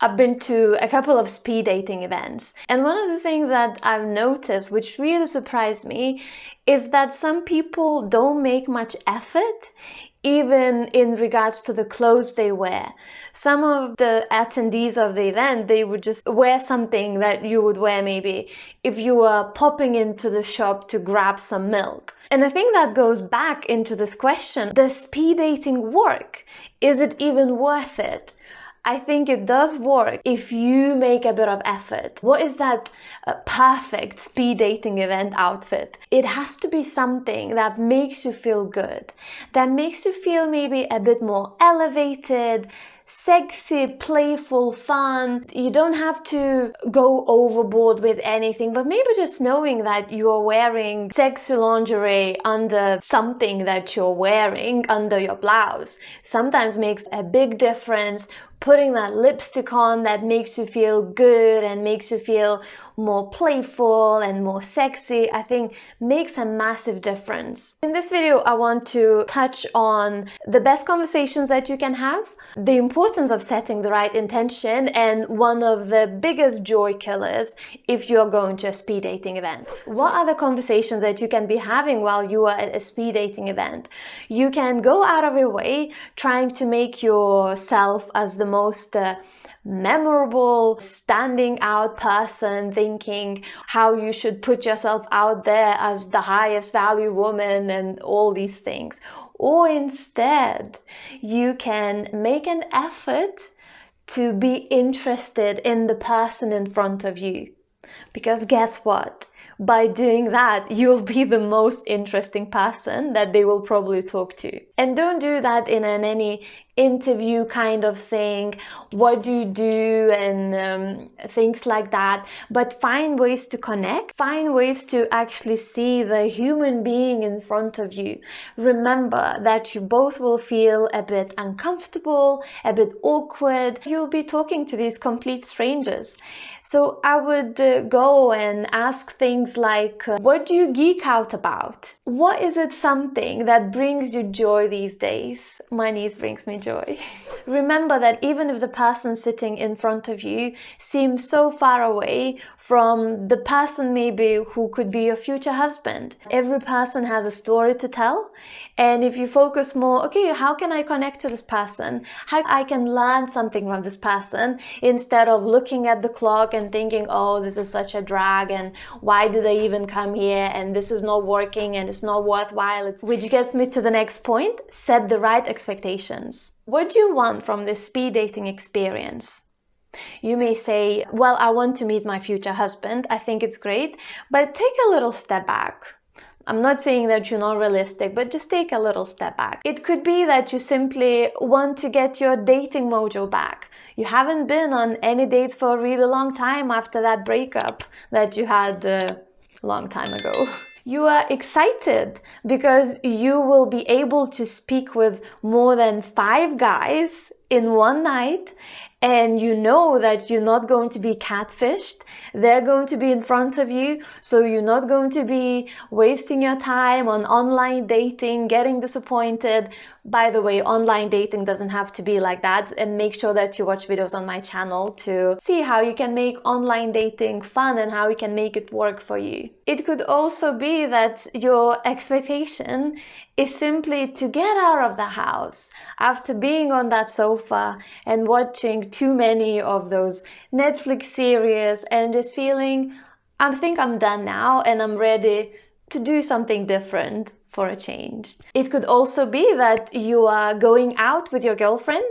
I've been to a couple of speed dating events, and one of the things that I've noticed, which really surprised me, is that some people don't make much effort even in regards to the clothes they wear. Some of the attendees of the event, they would just wear something that you would wear maybe if you were popping into the shop to grab some milk. And I think that goes back into this question, does speed dating work? Is it even worth it? I think it does work if you make a bit of effort. What is that perfect speed dating event outfit? It has to be something that makes you feel good, that makes you feel maybe a bit more elevated, sexy, playful, fun. You don't have to go overboard with anything, but maybe just knowing that you're wearing sexy lingerie under something that you're wearing under your blouse sometimes makes a big difference. Putting that lipstick on that makes you feel good and makes you feel more playful and more sexy, I think makes a massive difference. In this video, I want to touch on the best conversations that you can have, the importance of setting the right intention, and one of the biggest joy killers if you're going to a speed dating event. What are the conversations that you can be having while you are at a speed dating event? You can go out of your way trying to make yourself as the most memorable, standing out person, thinking how you should put yourself out there as the highest value woman and all these things. Or instead, you can make an effort to be interested in the person in front of you. Because guess what? By doing that, you'll be the most interesting person that they will probably talk to. And don't do that in any interview kind of thing, what do you do, and things like that. But find ways to connect, find ways to actually see the human being in front of you. Remember that you both will feel a bit uncomfortable, a bit awkward. You'll be talking to these complete strangers. So I would go and ask things like, what do you geek out about? What is it something that brings you joy these days? My niece brings me joy. Remember that even if the person sitting in front of you seems so far away from the person maybe who could be your future husband, every person has a story to tell. And if you focus more, okay, how can I connect to this person? How I can learn something from this person, instead of looking at the clock and thinking, oh, this is such a drag, and why do they even come here, and this is not working, and it's not worthwhile. Which gets me to the next point, set the right expectations. What do you want from this speed dating experience? You may say, well, I want to meet my future husband. I think it's great, but take a little step back. I'm not saying that you're not realistic, but just take a little step back. It could be that you simply want to get your dating mojo back. You haven't been on any dates for a really long time after that breakup that you had a long time ago. You are excited because you will be able to speak with more than 5 guys in one night, and you know that you're not going to be catfished. They're going to be in front of you, so you're not going to be wasting your time on online dating, getting disappointed. By the way, online dating doesn't have to be like that, and make sure that you watch videos on my channel to see how you can make online dating fun and how you can make it work for you. It could also be that your expectation is simply to get out of the house after being on that sofa and watching too many of those Netflix series and just feeling, I think I'm done now and I'm ready to do something different for a change. It could also be that you are going out with your girlfriend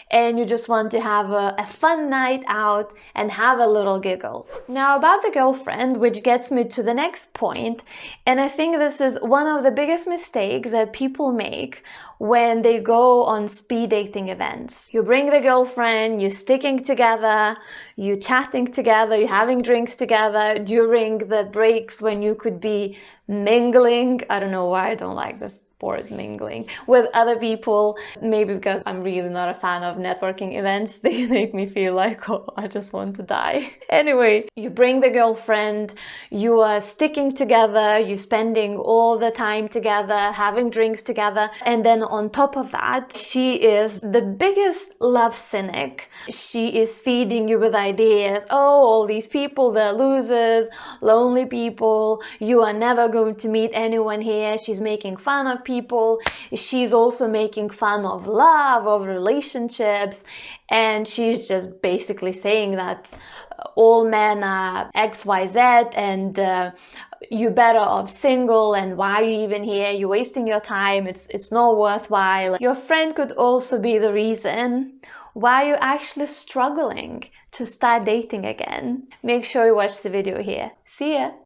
and you just want to have a fun night out and have a little giggle. Now about the girlfriend, which gets me to the next point, and I think this is one of the biggest mistakes that people make when they go on speed dating events. You bring the girlfriend, you're sticking together, you're chatting together, you're having drinks together during the breaks when you could be mingling. I don't know why I don't like this bored mingling with other people. Maybe because I'm really not a fan of networking events, they make me feel like, oh, I just want to die. Anyway, you bring the girlfriend, you are sticking together, you're spending all the time together, having drinks together, and then on top of that, she is the biggest love cynic. She is feeding you with ideas. Oh, all these people, they're losers, lonely people, you are never going to meet anyone here. She's making fun of people. She's also making fun of love, of relationships, and she's just basically saying that all men are XYZ and you're better off single, and why are you even here? You're wasting your time. It's not worthwhile. Your friend could also be the reason why you're actually struggling to start dating again. Make sure you watch the video here. See ya!